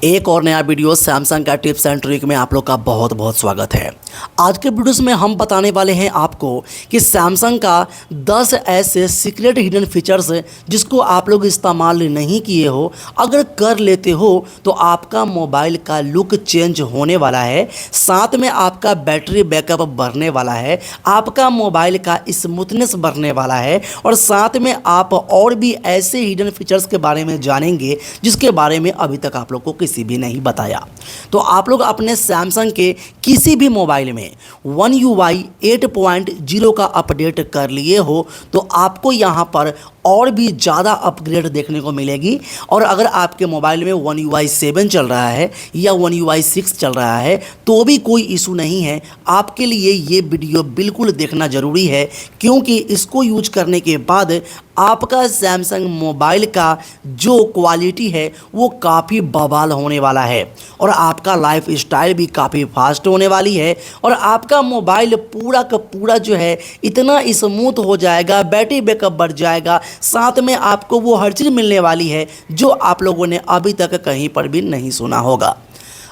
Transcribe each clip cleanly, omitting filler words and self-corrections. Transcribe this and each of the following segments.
एक और नया वीडियो सैमसंग का टिप्स एंड ट्रिक में आप लोग का बहुत बहुत स्वागत है। आज के वीडियोस में हम बताने वाले हैं आपको कि सैमसंग का 10 ऐसे सीक्रेट हिडन फीचर्स जिसको आप लोग इस्तेमाल नहीं किए हो, अगर कर लेते हो तो आपका मोबाइल का लुक चेंज होने वाला है, साथ में आपका बैटरी बैकअप बढ़ने वाला है, आपका मोबाइल का स्मूथनेस बढ़ने वाला है और साथ में आप और भी ऐसे हिडन फीचर्स के बारे में जानेंगे जिसके बारे में अभी तक आप लोग को किसी भी नहीं बताया। तो आप लोग अपने सैमसंग के किसी भी मोबाइल में One UI 8.0 का अपडेट कर लिए हो तो आपको यहाँ पर और भी ज़्यादा अपग्रेड देखने को मिलेगी। और अगर आपके मोबाइल में One UI 7 चल रहा है या One UI 6 चल रहा है तो भी कोई इशू नहीं है, आपके लिए ये वीडियो बिल्कुल देखना ज़रूरी है, क्योंकि इसको यूज करने के बाद आपका सैमसंग मोबाइल का जो क्वालिटी है वो काफ़ी बवाल होने वाला है और आपका लाइफ स्टाइल भी काफ़ी फास्ट होने वाली है और आपका मोबाइल पूरा का पूरा जो है इतना स्मूथ हो जाएगा, बैटरी बैकअप बढ़ जाएगा, साथ में आपको वो हर चीज़ मिलने वाली है जो आप लोगों ने अभी तक कहीं पर भी नहीं सुना होगा।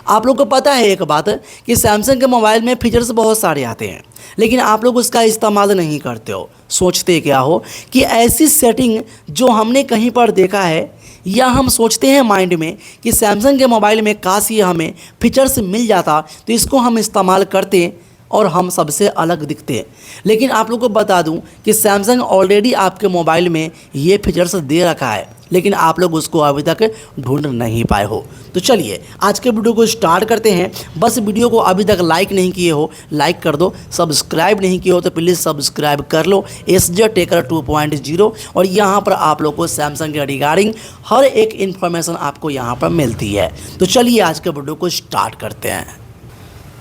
आप लोग को पता है एक बात कि सैमसंग के मोबाइल में फीचर्स बहुत सारे आते हैं, लेकिन आप लोग उसका इस्तेमाल नहीं करते हो। सोचते क्या हो कि ऐसी सेटिंग जो हमने कहीं पर देखा है, या हम सोचते हैं माइंड में कि सैमसंग के मोबाइल में काश ये हमें फीचर्स मिल जाता तो इसको हम इस्तेमाल करते और हम सबसे अलग दिखते। लेकिन आप लोग को बता दूं कि सैमसंग ऑलरेडी आपके मोबाइल में ये फीचर्स दे रखा है, लेकिन आप लोग उसको अभी तक ढूंढ नहीं पाए हो। तो चलिए आज के वीडियो को स्टार्ट करते हैं। बस वीडियो को अभी तक लाइक नहीं किए हो लाइक कर दो, सब्सक्राइब नहीं किए हो तो प्लीज़ सब्सक्राइब कर लो एसजे टेकर 2.0। और यहाँ पर आप लोग को सैमसंग के रिगार्डिंग हर एक इन्फॉर्मेशन आपको यहाँ पर मिलती है। तो चलिए आज के वीडियो को स्टार्ट करते हैं।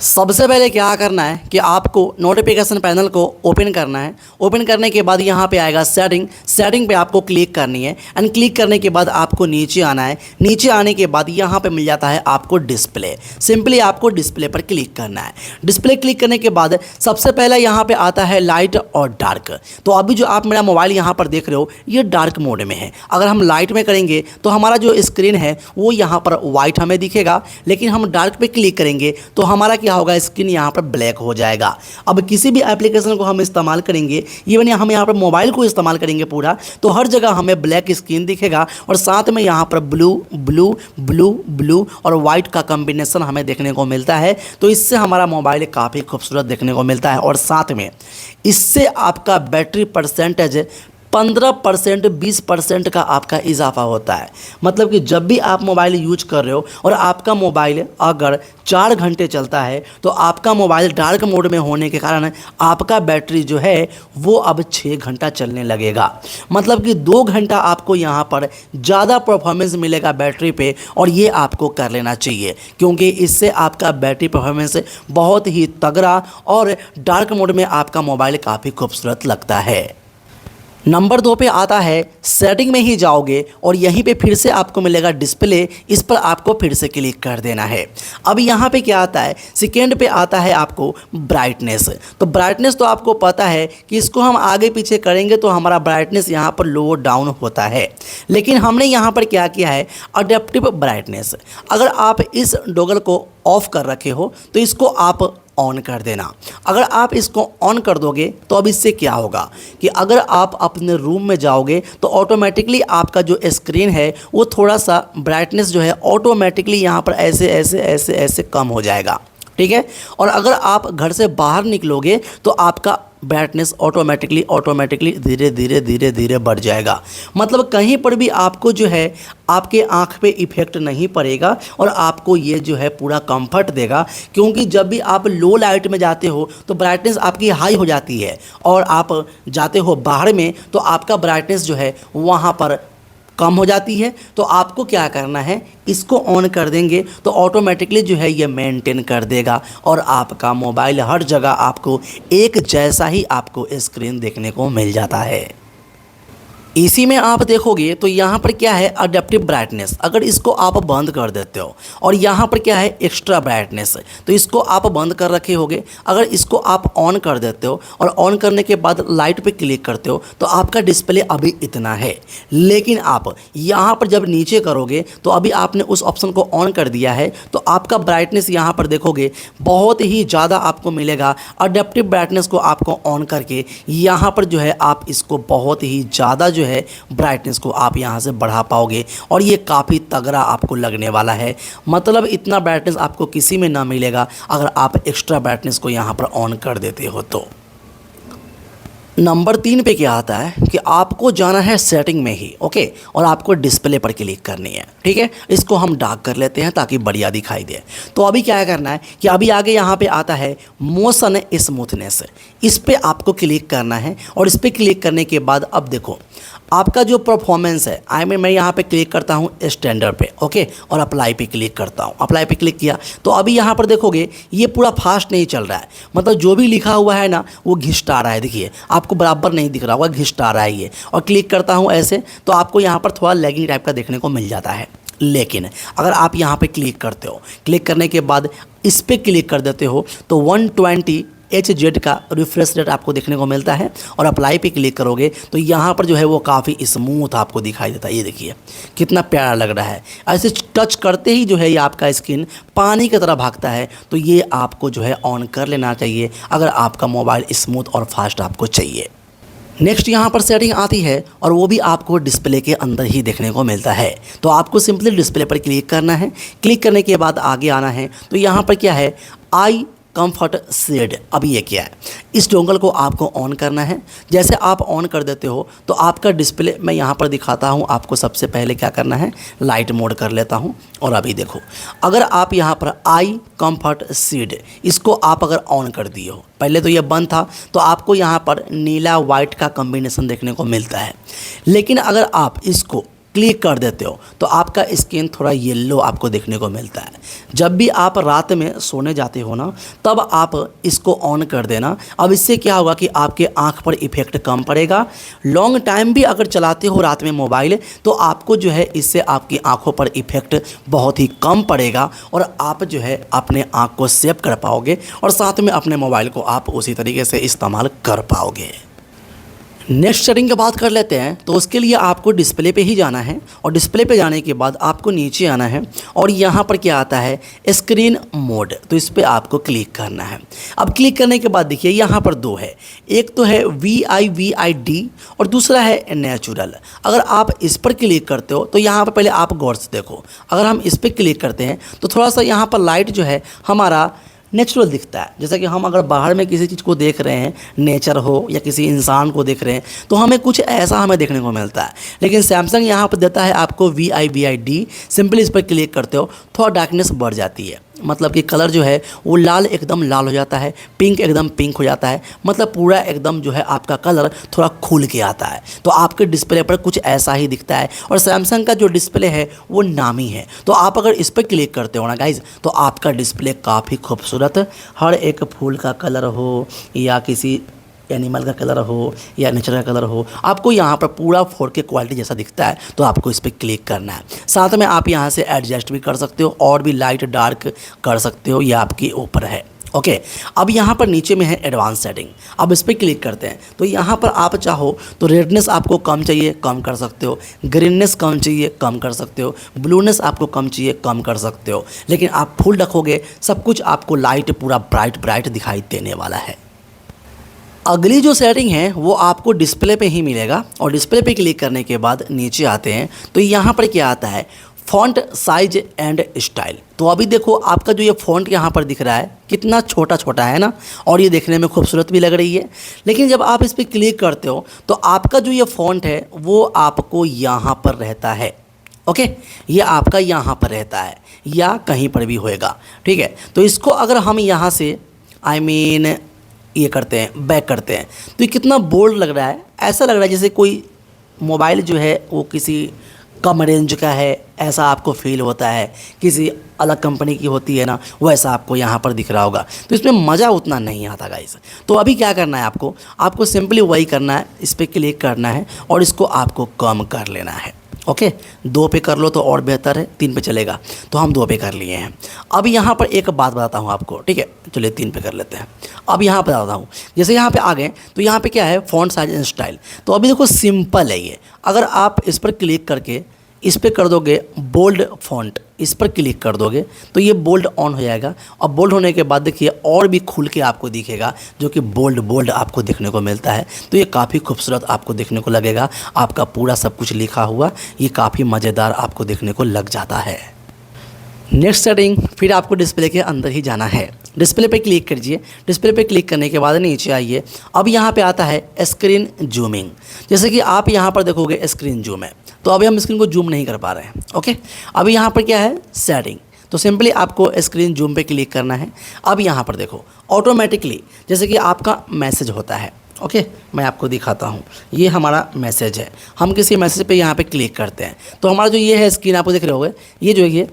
सबसे पहले क्या करना है कि आपको नोटिफिकेशन पैनल को ओपन करना है। ओपन करने के बाद यहाँ पे आएगा सेटिंग पे आपको क्लिक करनी है एंड क्लिक करने के बाद आपको नीचे आना है। नीचे आने के बाद यहाँ पे मिल जाता है आपको डिस्प्ले। सिंपली आपको डिस्प्ले पर क्लिक करना है। डिस्प्ले क्लिक करने के बाद सबसे पहले यहाँ पर आता है लाइट और डार्क। तो अभी जो आप मेरा मोबाइल यहाँ पर देख रहे हो ये डार्क मोड में है। अगर हम लाइट में करेंगे तो हमारा जो स्क्रीन है वो यहाँ पर वाइट हमें दिखेगा, लेकिन हम डार्क पे क्लिक करेंगे तो हमारा होगा स्क्रीन यहाँ पर ब्लैक हो जाएगा। अब किसी भी एप्लीकेशन को हम इस्तेमाल करेंगे, इवन हम यहाँ पर मोबाइल को इस्तेमाल करेंगे पूरा, तो हर जगह हमें ब्लैक स्क्रीन दिखेगा और साथ में यहाँ पर ब्लू ब्लू ब्लू ब्लू और वाइट का कॉम्बिनेशन हमें देखने को मिलता है। तो इससे हमारा मोबाइल काफ़ी खूबसूरत देखने को मिलता है और साथ में इससे आपका बैटरी परसेंटेज 15% 20% का आपका इजाफा होता है। मतलब कि जब भी आप मोबाइल यूज कर रहे हो और आपका मोबाइल अगर 4 घंटे चलता है तो आपका मोबाइल डार्क मोड में होने के कारण आपका बैटरी जो है वो अब 6 घंटा चलने लगेगा। मतलब कि 2 घंटा आपको यहाँ पर ज़्यादा परफॉर्मेंस मिलेगा बैटरी पे, और ये आपको कर लेना चाहिए क्योंकि इससे आपका बैटरी परफॉर्मेंस बहुत ही तगड़ा और डार्क मोड में आपका मोबाइल काफ़ी खूबसूरत लगता है। नंबर 2 पे आता है सेटिंग में ही जाओगे और यहीं पे फिर से आपको मिलेगा डिस्प्ले। इस पर आपको फिर से क्लिक कर देना है। अब यहाँ पे क्या आता है, सेकेंड पे आता है आपको ब्राइटनेस। तो ब्राइटनेस तो आपको पता है कि इसको हम आगे पीछे करेंगे तो हमारा ब्राइटनेस यहाँ पर लो डाउन होता है, लेकिन हमने यहाँ पर क्या किया है अडेप्टिव ब्राइटनेस। अगर आप इस टॉगल को ऑफ कर रखे हो तो इसको आप ऑन कर देना। अगर आप इसको ऑन कर दोगे तो अब इससे क्या होगा कि अगर आप अपने रूम में जाओगे तो ऑटोमेटिकली आपका जो स्क्रीन है वो थोड़ा सा ब्राइटनेस जो है ऑटोमेटिकली यहाँ पर ऐसे ऐसे ऐसे ऐसे कम हो जाएगा, ठीक है। और अगर आप घर से बाहर निकलोगे तो आपका ब्राइटनेस ऑटोमेटिकली धीरे धीरे धीरे धीरे बढ़ जाएगा। मतलब कहीं पर भी आपको जो है आपके आँख पे इफ़ेक्ट नहीं पड़ेगा और आपको ये जो है पूरा कंफर्ट देगा, क्योंकि जब भी आप लो लाइट में जाते हो तो ब्राइटनेस आपकी हाई हो जाती है और आप जाते हो बाहर में तो आपका ब्राइटनेस जो है वहाँ पर कम हो जाती है। तो आपको क्या करना है, इसको ऑन कर देंगे तो ऑटोमेटिकली जो है ये मेंटेन कर देगा और आपका मोबाइल हर जगह आपको एक जैसा ही आपको स्क्रीन देखने को मिल जाता है। इसी में आप देखोगे तो यहाँ पर क्या है अडेप्टिव ब्राइटनेस, अगर इसको आप बंद कर देते हो, और यहाँ पर क्या है एक्स्ट्रा ब्राइटनेस, तो इसको आप बंद कर रखे होगे। अगर इसको आप ऑन कर देते हो और ऑन करने के बाद लाइट पे क्लिक करते हो तो आपका डिस्प्ले अभी इतना है। लेकिन आप यहाँ पर जब नीचे करोगे तो अभी आपने उस ऑप्शन को ऑन कर दिया है तो आपका ब्राइटनेस यहाँ पर देखोगे बहुत ही ज़्यादा आपको मिलेगा। अडेप्टिव ब्राइटनेस को आपको ऑन करके यहाँ पर जो है आप इसको बहुत ही ज़्यादा जो है ब्राइटनेस को आप यहाँ से बढ़ा पाओगे, और ये काफ़ी तगड़ा आपको लगने वाला है। मतलब इतना ब्राइटनेस आपको किसी में ना मिलेगा अगर आप एक्स्ट्रा ब्राइटनेस को यहाँ पर ऑन कर देते हो तो। नंबर 3 पे क्या आता है कि आपको जाना है सेटिंग में ही, ओके, और आपको डिस्प्ले पर क्लिक करनी है, ठीक है। इसको हम डार्क कर लेते हैं ताकि बढ़िया दिखाई दे। तो अभी क्या करना है कि अभी आगे यहाँ पे आता है मोशन स्मूथनेस, इस पे आपको क्लिक करना है, और इस पे क्लिक करने के बाद अब देखो आपका जो परफॉर्मेंस है, मैं यहाँ पे क्लिक करता हूँ स्टैंडर्ड पे, ओके, और अप्लाई पे क्लिक करता हूँ। अप्लाई पे क्लिक किया तो अभी यहाँ पर देखोगे ये पूरा फास्ट नहीं चल रहा है, मतलब जो भी लिखा हुआ है ना वो घिसटा रहा है। देखिए आपको बराबर नहीं दिख रहा होगा, घिसटा रहा है ये। और क्लिक करता हूँ ऐसे तो आपको यहाँ पर थोड़ा लैगिंग टाइप का देखने को मिल जाता है। लेकिन अगर आप यहाँ पे क्लिक करते हो, क्लिक करने के बाद इस पर क्लिक कर देते हो तो 120 Hz का रिफ्रेश रेट आपको देखने को मिलता है, और अप्लाई पे क्लिक करोगे तो यहाँ पर जो है वो काफ़ी स्मूथ आपको दिखाई देता है। ये देखिए कितना प्यारा लग रहा है। ऐसे टच करते ही जो है ये आपका स्किन पानी की तरह भागता है। तो ये आपको जो है ऑन कर लेना चाहिए अगर आपका मोबाइल स्मूथ और फास्ट आपको चाहिए। नेक्स्ट यहाँ पर सेटिंग आती है, और वो भी आपको डिस्प्ले के अंदर ही देखने को मिलता है। तो आपको सिंपली डिस्प्ले पर क्लिक करना है। क्लिक करने के बाद आगे आना है तो यहाँ पर क्या है आई कंफर्ट शेड। अभी ये क्या है, इस डोंगल को आपको ऑन करना है। जैसे आप ऑन कर देते हो तो आपका डिस्प्ले मैं यहाँ पर दिखाता हूँ आपको। सबसे पहले क्या करना है, लाइट मोड कर लेता हूँ, और अभी देखो अगर आप यहाँ पर आई कंफर्ट शेड इसको आप अगर ऑन कर दिए हो, पहले तो ये बंद था तो आपको यहाँ पर नीला वाइट का कॉम्बिनेशन देखने को मिलता है। लेकिन अगर आप इसको क्लिक कर देते हो तो आपका स्किन थोड़ा येलो आपको देखने को मिलता है। जब भी आप रात में सोने जाते हो ना तब आप इसको ऑन कर देना। अब इससे क्या होगा कि आपके आंख पर इफ़ेक्ट कम पड़ेगा। लॉन्ग टाइम भी अगर चलाते हो रात में मोबाइल तो आपको जो है इससे आपकी आंखों पर इफ़ेक्ट बहुत ही कम पड़ेगा, और आप जो है अपने आँख को सेव कर पाओगे, और साथ में अपने मोबाइल को आप उसी तरीके से इस्तेमाल कर पाओगे। नेक्स्ट सेटिंग की बात कर लेते हैं। तो उसके लिए आपको डिस्प्ले पे ही जाना है, और डिस्प्ले पे जाने के बाद आपको नीचे आना है, और यहाँ पर क्या आता है स्क्रीन मोड, तो इस पर आपको क्लिक करना है। अब क्लिक करने के बाद देखिए यहाँ पर दो है, एक तो है VIVID और दूसरा है नेचुरल। अगर आप इस पर क्लिक करते हो तो यहाँ पर पहले आप गौर से देखो, अगर हम इस पर क्लिक करते हैं तो थोड़ा सा यहाँ पर लाइट जो है हमारा नेचुरल दिखता है। जैसा कि हम अगर बाहर में किसी चीज़ को देख रहे हैं, नेचर हो या किसी इंसान को देख रहे हैं, तो हमें कुछ ऐसा हमें देखने को मिलता है। लेकिन सैमसंग यहाँ पर देता है आपको VIVID। सिंपली इस पर क्लिक करते हो थोड़ा डार्कनेस बढ़ जाती है, मतलब कि कलर जो है वो लाल एकदम लाल हो जाता है, पिंक एकदम पिंक हो जाता है, मतलब पूरा एकदम जो है आपका कलर थोड़ा खुल के आता है। तो आपके डिस्प्ले पर कुछ ऐसा ही दिखता है, और सैमसंग का जो डिस्प्ले है वो नामी है। तो आप अगर इस पर क्लिक करते हो ना गाइज तो आपका डिस्प्ले काफ़ी खूबसूरत, हर एक फूल का कलर हो या किसी एनिमल का कलर हो या नेचर का कलर हो, आपको यहाँ पर पूरा 4K क्वालिटी जैसा दिखता है। तो आपको इस पर क्लिक करना है। साथ में आप यहाँ से एडजस्ट भी कर सकते हो और भी लाइट डार्क कर सकते हो, ये आपके ऊपर है। ओके, अब यहाँ पर नीचे में है एडवांस सेटिंग। अब इस पर क्लिक करते हैं तो यहाँ पर आप चाहो तो रेडनेस आपको कम चाहिए कम कर सकते हो, ग्रीननेस कम चाहिए कम कर सकते हो, ब्लूनेस आपको कम चाहिए कम कर सकते हो। लेकिन आप फुल रखोगे सब कुछ आपको लाइट पूरा ब्राइट दिखाई देने वाला है। अगली जो सेटिंग है वो आपको डिस्प्ले पे ही मिलेगा, और डिस्प्ले पे क्लिक करने के बाद नीचे आते हैं तो यहाँ पर क्या आता है फ़ॉन्ट साइज एंड स्टाइल। तो अभी देखो आपका जो ये फ़ॉन्ट यहाँ पर दिख रहा है कितना छोटा छोटा है ना, और ये देखने में खूबसूरत भी लग रही है। लेकिन जब आप इस पर क्लिक करते हो तो आपका जो ये फ़ॉन्ट है वो आपको यहाँ पर रहता है। ओके, ये आपका यहाँ पर रहता है या कहीं पर भी होएगा, ठीक है। तो इसको अगर हम यहाँ से ये करते हैं, बैक करते हैं, तो ये कितना बोल्ड लग रहा है। ऐसा लग रहा है जैसे कोई मोबाइल जो है वो किसी कम रेंज का है, ऐसा आपको फील होता है, किसी अलग कंपनी की होती है ना, वैसा आपको यहाँ पर दिख रहा होगा। तो इसमें मज़ा उतना नहीं आता गाइस। तो अभी क्या करना है आपको सिंपली वही करना है, इस पर क्लिक करना है और इसको आपको कम कर लेना है। ओके, 2 पे कर लो तो और बेहतर है, 3 पे चलेगा, तो हम 2 पे कर लिए हैं। अब यहाँ पर एक बात बताता हूँ आपको, ठीक है, चलिए 3 पे कर लेते हैं। अब यहाँ पर बताता हूँ, जैसे यहाँ पे आ गए तो यहाँ पे क्या है, फ़ॉन्ट साइज एंड स्टाइल। तो अभी देखो सिंपल है ये, अगर आप इस पर क्लिक करके इस पर कर दोगे बोल्ड फ़ॉन्ट, इस पर क्लिक कर दोगे तो ये बोल्ड ऑन हो जाएगा। और बोल्ड होने के बाद देखिए और भी खुल के आपको दिखेगा, जो कि बोल्ड आपको देखने को मिलता है। तो ये काफ़ी खूबसूरत आपको देखने को लगेगा, आपका पूरा सब कुछ लिखा हुआ, ये काफ़ी मज़ेदार आपको देखने को लग जाता है। नेक्स्ट सेटिंग, फिर आपको डिस्प्ले के अंदर ही जाना है। डिस्प्ले पे क्लिक कीजिए, डिस्प्ले पे क्लिक करने के बाद नीचे आइए। अब यहाँ पे आता है स्क्रीन जूमिंग। जैसे कि आप यहाँ पर देखोगे स्क्रीन जूम है, तो अभी हम स्क्रीन को जूम नहीं कर पा रहे हैं। ओके, अभी यहाँ पर क्या है, सेटिंग। तो सिंपली आपको स्क्रीन जूम पे क्लिक करना है। अब यहाँ पर देखो ऑटोमेटिकली जैसे कि आपका मैसेज होता है। ओके, मैं आपको दिखाता हूँ, ये हमारा मैसेज है। हम किसी मैसेज पे यहाँ पे क्लिक करते हैं तो हमारा जो ये है स्क्रीन आपको दिख रहे होगे, ये जो ये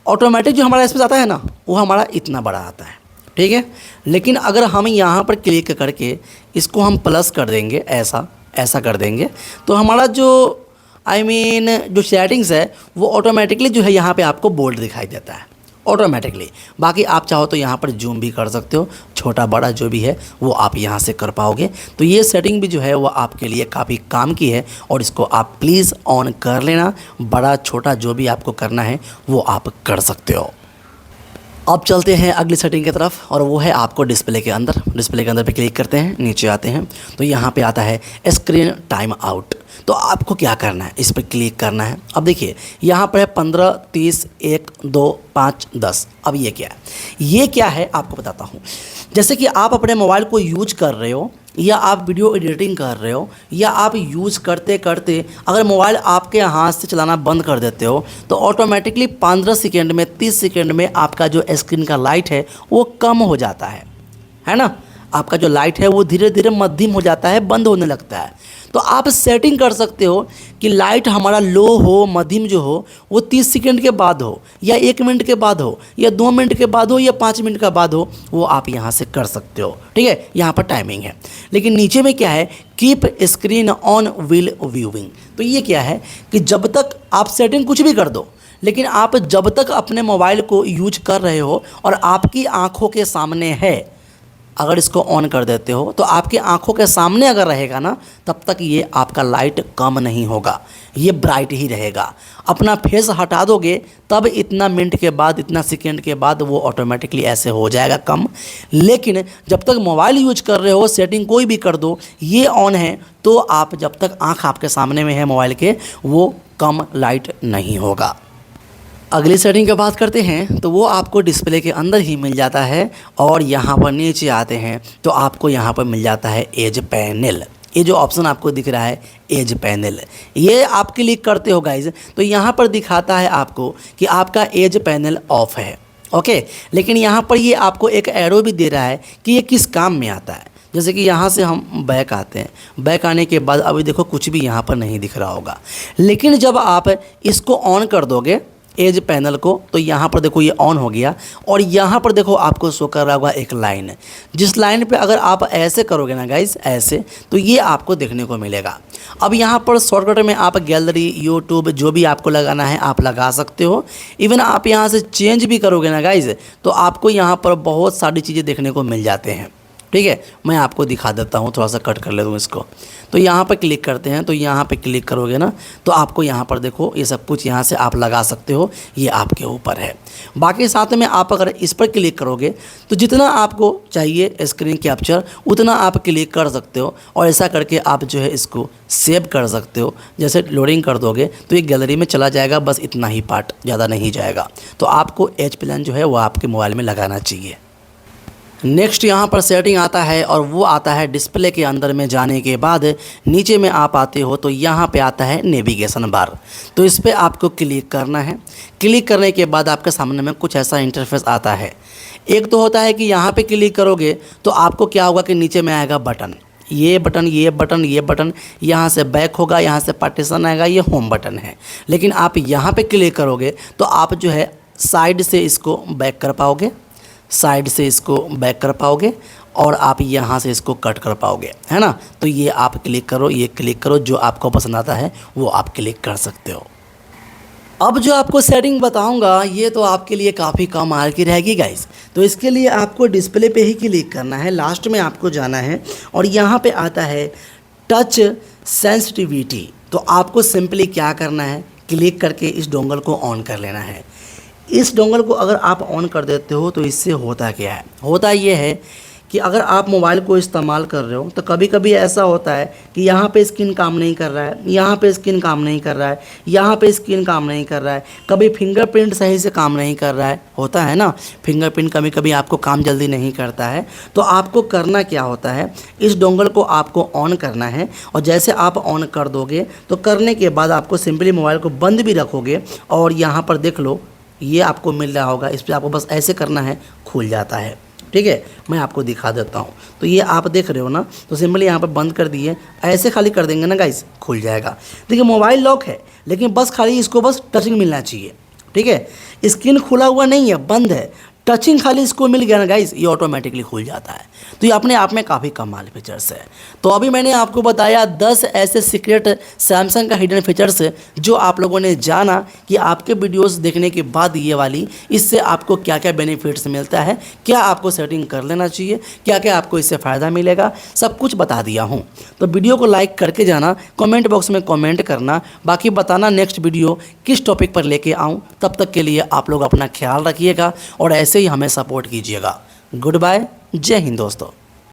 ऑटोमेटिक जो हमारा स्पेस आता है ना, वो हमारा इतना बड़ा आता है, ठीक है। लेकिन अगर हम यहाँ पर क्लिक करके इसको हम प्लस कर देंगे, ऐसा कर देंगे, तो हमारा जो जो सेटिंग्स है वो ऑटोमेटिकली जो है यहाँ पे आपको बोल्ड दिखाई देता है ऑटोमेटिकली। बाकी आप चाहो तो यहाँ पर जूम भी कर सकते हो, छोटा बड़ा जो भी है वो आप यहाँ से कर पाओगे। तो ये सेटिंग भी जो है वो आपके लिए काफ़ी काम की है और इसको आप प्लीज़ ऑन कर लेना। बड़ा छोटा जो भी आपको करना है वो आप कर सकते हो। अब चलते हैं अगली सेटिंग की तरफ और वो है आपको डिस्प्ले के अंदर। डिस्प्ले के अंदर पे क्लिक करते हैं, नीचे आते हैं तो यहाँ पे आता है स्क्रीन टाइम आउट। तो आपको क्या करना है, इस पर क्लिक करना है। अब देखिए यहाँ पर है 15, 30, 1, 2, 5, 10। अब ये क्या है, ये क्या है आपको बताता हूँ। जैसे कि आप अपने मोबाइल को यूज कर रहे हो या आप वीडियो एडिटिंग कर रहे हो या आप यूज़ करते करते अगर मोबाइल आपके हाथ से चलाना बंद कर देते हो तो ऑटोमेटिकली 15 सेकेंड में 30 सेकेंड में आपका जो स्क्रीन का लाइट है वो कम हो जाता है ना। आपका जो लाइट है वो धीरे धीरे मध्यम हो जाता है, बंद होने लगता है। तो आप सेटिंग कर सकते हो कि लाइट हमारा लो हो, मध्यम जो हो वो 30 सेकेंड के बाद हो या 1 मिनट के बाद हो या 2 मिनट के बाद हो या 5 मिनट के बाद हो, वो आप यहाँ से कर सकते हो, ठीक है। यहाँ पर टाइमिंग है, लेकिन नीचे में क्या है, keep screen on wheel viewing. तो ये क्या है कि जब तक आप सेटिंग कुछ भी कर दो, लेकिन आप जब तक अपने मोबाइल को यूज कर रहे हो और आपकी आँखों के सामने है, अगर इसको ऑन कर देते हो तो आपकी आंखों के सामने अगर रहेगा ना, तब तक ये आपका लाइट कम नहीं होगा, ये ब्राइट ही रहेगा। अपना फेस हटा दोगे तब इतना मिनट के बाद, इतना सेकेंड के बाद वो ऑटोमेटिकली ऐसे हो जाएगा कम। लेकिन जब तक मोबाइल यूज कर रहे हो, सेटिंग कोई भी कर दो, ये ऑन है, तो आप जब तक आँख आपके सामने में है मोबाइल के, वो कम लाइट नहीं होगा। अगली सेटिंग की बात करते हैं तो वो आपको डिस्प्ले के अंदर ही मिल जाता है और यहाँ पर नीचे आते हैं तो आपको यहाँ पर मिल जाता है एज पैनल। ये जो ऑप्शन आपको दिख रहा है एज पैनल, ये आप क्लिक करते हो गाइज तो यहाँ पर दिखाता है आपको कि आपका एज पैनल ऑफ है। ओके, लेकिन यहाँ पर ये आपको एक एरो भी दे रहा है कि ये किस काम में आता है। जैसे कि यहाँ से हम बैक आते हैं, बैक आने के बाद अभी देखो कुछ भी यहाँ पर नहीं दिख रहा होगा, लेकिन जब आप इसको ऑन कर दोगे एज पैनल को तो यहाँ पर देखो ये ऑन हो गया और यहाँ पर देखो आपको शो कर रहा होगा एक लाइन, जिस लाइन पे अगर आप ऐसे करोगे ना गाइस, ऐसे, तो ये आपको देखने को मिलेगा। अब यहाँ पर शॉर्टकट में आप गैलरी, यूट्यूब जो भी आपको लगाना है आप लगा सकते हो। इवन आप यहाँ से चेंज भी करोगे ना गाइस तो आपको यहाँ पर बहुत सारी चीज़ें देखने को मिल जाते हैं, ठीक है। मैं आपको दिखा देता हूँ, थोड़ा सा कट कर लेता हूँ इसको। तो यहाँ पर क्लिक करते हैं तो यहाँ पे क्लिक करोगे ना तो आपको यहाँ पर देखो ये सब कुछ यहाँ से आप लगा सकते हो, ये आपके ऊपर है। बाकी साथ में आप अगर इस पर क्लिक करोगे तो जितना आपको चाहिए स्क्रीन कैप्चर उतना आप क्लिक कर सकते हो और ऐसा करके आप जो है इसको सेव कर सकते हो। जैसे लोडिंग कर दोगे तो ये गैलरी में चला जाएगा, बस इतना ही पार्ट, ज़्यादा नहीं जाएगा। तो आपको एज प्लान जो है वो आपके मोबाइल में लगाना चाहिए। नेक्स्ट यहाँ पर सेटिंग आता है और वो आता है डिस्प्ले के अंदर में जाने के बाद नीचे में आप आते हो तो यहाँ पे आता है नेविगेशन बार। तो इस पर आपको क्लिक करना है। क्लिक करने के बाद आपके सामने में कुछ ऐसा इंटरफेस आता है। एक तो होता है कि यहाँ पे क्लिक करोगे तो आपको क्या होगा कि नीचे में आएगा बटन, ये बटन, ये बटन, ये बटन, यहाँ से बैक होगा, यहाँ से पार्टीशन आएगा, ये होम बटन है। लेकिन आप यहाँ पे क्लिक करोगे तो आप जो है साइड से इसको बैक कर पाओगे, साइड से इसको बैक कर पाओगे और आप यहाँ से इसको कट कर पाओगे, है ना। तो ये आप क्लिक करो, ये क्लिक करो, जो आपको पसंद आता है वो आप क्लिक कर सकते हो। अब जो आपको सेटिंग बताऊंगा ये तो आपके लिए काफ़ी कम मार्क की रहेगी गाइस। तो इसके लिए आपको डिस्प्ले पे ही क्लिक करना है, लास्ट में आपको जाना है और यहाँ पे आता है टच सेंसिटिविटी। तो आपको सिंपली क्या करना है, क्लिक करके इस डोंगल को ऑन कर लेना है। इस डोंगल को अगर आप ऑन कर देते हो तो इससे होता क्या है, होता ये है कि अगर आप मोबाइल को इस्तेमाल कर रहे हो तो कभी कभी ऐसा होता है कि यहाँ पे स्क्रीन काम नहीं कर रहा है, यहाँ पे स्क्रीन काम नहीं कर रहा है, यहाँ पे स्क्रीन काम नहीं कर रहा है, कभी फिंगरप्रिंट सही से काम नहीं कर रहा है, होता है ना। फिंगरप्रिंट कभी कभी आपको काम जल्दी नहीं करता है। तो आपको करना क्या होता है, इस डोंगल को आपको ऑन करना है और जैसे आप ऑन कर दोगे तो करने के बाद आपको सिंपली मोबाइल को बंद भी रखोगे और यहाँ पर देख लो ये आपको मिल रहा होगा, इस पर आपको बस ऐसे करना है, खुल जाता है। ठीक है, मैं आपको दिखा देता हूँ। तो ये आप देख रहे हो ना, तो सिंपली यहाँ पर बंद कर दिए, ऐसे खाली कर देंगे ना गाइस, खुल जाएगा। देखिए मोबाइल लॉक है लेकिन बस खाली इसको बस टचिंग मिलना चाहिए। ठीक है, स्क्रीन खुला हुआ नहीं है, बंद है, टचिंग खाली इसको मिल गया ना गाइस, ये ऑटोमेटिकली खुल जाता है। तो ये अपने आप में काफ़ी कमाल फीचर्स है। तो अभी मैंने आपको बताया 10 ऐसे सीक्रेट सैमसंग का हिडन फीचर्स जो आप लोगों ने जाना कि आपके वीडियोस देखने के बाद ये वाली, इससे आपको क्या क्या बेनिफिट्स मिलता है, क्या आपको सेटिंग कर लेना चाहिए, क्या क्या आपको इससे फ़ायदा मिलेगा, सब कुछ बता दिया हूँ। तो वीडियो को लाइक करके जाना, कमेंट बॉक्स में कमेंट करना, बाकी बताना नेक्स्ट वीडियो किस टॉपिक पर लेके आऊँ। तब तक के लिए आप लोग अपना ख्याल रखिएगा और ऐसे ही हमें सपोर्ट कीजिएगा। गुड बाय, जय हिंद दोस्तों।